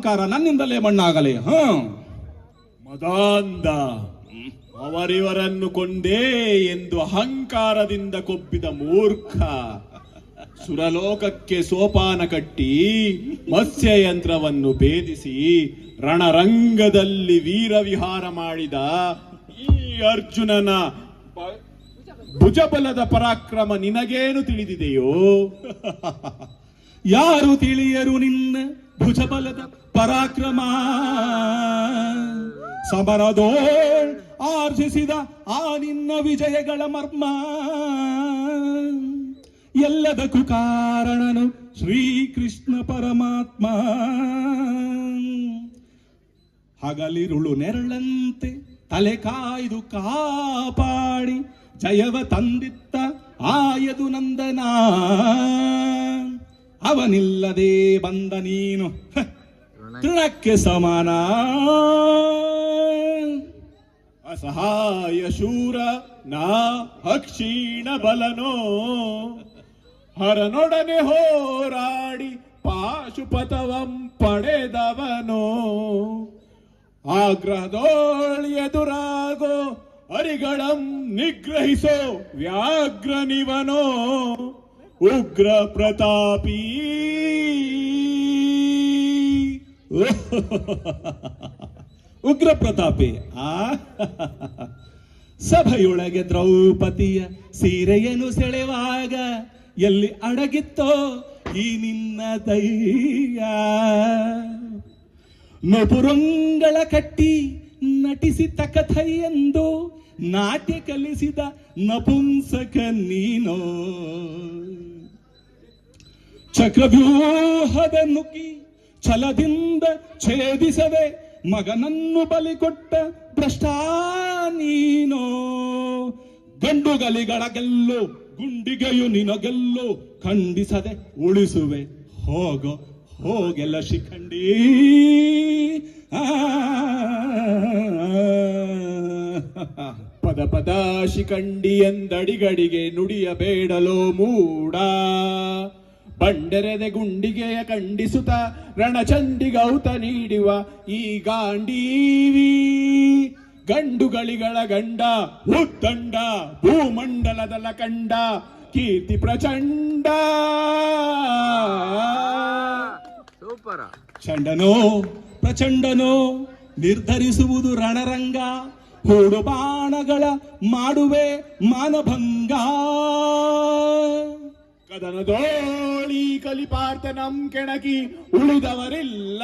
ಅಹಂಕಾರ ನನ್ನಿಂದಲೇ ಮಣ್ಣಾಗಲೇ. ಮದಾಂಧ ಅವರಿವರನ್ನು ಕೊಂದೇ ಎಂದು ಅಹಂಕಾರದಿಂದ ಕೊಬ್ಬಿದ ಮೂರ್ಖ ಸುರಲೋಕಕ್ಕೆ ಸೋಪಾನ ಕಟ್ಟಿ ಮತ್ಸ್ಯಯಂತ್ರವನ್ನು ಭೇದಿಸಿ ರಣರಂಗದಲ್ಲಿ ವೀರವಿಹಾರ ಮಾಡಿದ ಈ ಅರ್ಜುನನ ಭುಜಬಲದ ಪರಾಕ್ರಮ ನಿನಗೇನು ತಿಳಿದಿದೆಯೋ? ಯಾರು ತಿಳಿಯರು ನಿನ್ನ ಭುಜಬಲದ ಪರಾಕ್ರಮ? ಸಮರದೋ ಆರ್ಜಿಸಿದ ಆ ನಿನ್ನ ವಿಜಯಗಳ ಮರ್ಮ. ಎಲ್ಲದಕ್ಕೂ ಕಾರಣನು ಶ್ರೀಕೃಷ್ಣ ಪರಮಾತ್ಮ. ಹಗಲಿರುಳು ನೆರಳಂತೆ ತಲೆ ಕಾಯ್ದು ಕಾಪಾಡಿ ಜಯವ ತಂದಿತ್ತ ಆಯದು ನಂದನ. ಅವನಿಲ್ಲದೆ ಬಂದ ನೀನು ತೃಣಕ್ಕೆ ಸಮಾನ. ಅಸಹಾಯ ಶೂರ ನಾ ಅಕ್ಷೀಣ ಬಲನೋ ಹರನೊಡನೆ ಹೋರಾಡಿ ಪಾಶುಪತವಂ ಪಡೆದವನೋ. ಆಗ್ರಹದೋಳ್ ಎದುರಾಗೋ ಅರಿಗಳಂ ನಿಗ್ರಹಿಸೋ ವ್ಯಾಘ್ರನಿವನೋ. ಉಗ್ರ ಪ್ರತಾಪಿ ಉಗ್ರ ಪ್ರತಾಪಿ. ಸಭೆಯೊಳಗೆ ದ್ರೌಪದಿಯ ಸೀರೆಯನ್ನು ಸೆಳೆವಾಗ ಎಲ್ಲಿ ಅಡಗಿತ್ತೋ ಈ ನಿನ್ನ ದಯ್ಯ. ನಪುರಂಗಳ ಕಟ್ಟಿ ನಟಿಸಿದ ಕಥೆಯೆಂದು ನಾಟ್ಯ ಕಲಿಸಿದ ನಪುಂಸಕ ನೀನೋ. ಚಕ್ರವ್ಯೂಹದ ನುಗ್ಗಿ ಛಲದಿಂದ ಛೇದಿಸದೆ ಮಗನನ್ನು ಬಲಿ ಕೊಟ್ಟ ಭ್ರಷ್ಟ ನೀನೋ. ಗಂಡುಗಲಿಗಳ ಗೆಲ್ಲು ಗುಂಡಿಗೆಯು ನಿನಗೆಲ್ಲು ಖಂಡಿಸದೆ ಉಳಿಸುವೆ ಹೋಗೋ ಹೋಗೆಲ್ಲ ಶಿಖಂಡಿ. ಪದ ಪದ ಶಿಖಂಡಿ ಎಂದಡಿಗಡಿಗೆ ನುಡಿಯಬೇಡಲೋ ಮೂಡ. ಬಂಡೆರೆದೆ ಗುಂಡಿಗೆಯ ಖಂಡಿಸುತ್ತ ರಣಚಂಡಿಗೌತ ನೀಡುವ ಈ ಗಾಂಡೀವಿ. ಗಂಡುಗಳಿಗಳ ಗಂಡ ಉದ್ದಂಡ ಭೂಮಂಡಲದಲ ಕಂಡ ಕೀರ್ತಿ ಪ್ರಚಂಡ. ಚಂಡನೋ ಪ್ರಚಂಡನೋ ನಿರ್ಧರಿಸುವುದು ರಣರಂಗ. ಹೂಡು ಬಾಣಗಳ ಮಾಡುವೆ ಮಾನಭಂಗ. ಕದನದೋಳಿ ಕಲಿಪಾರ್ಥ ನಂ ಕೆಣಕಿ ಉಳಿದವರಿಲ್ಲ.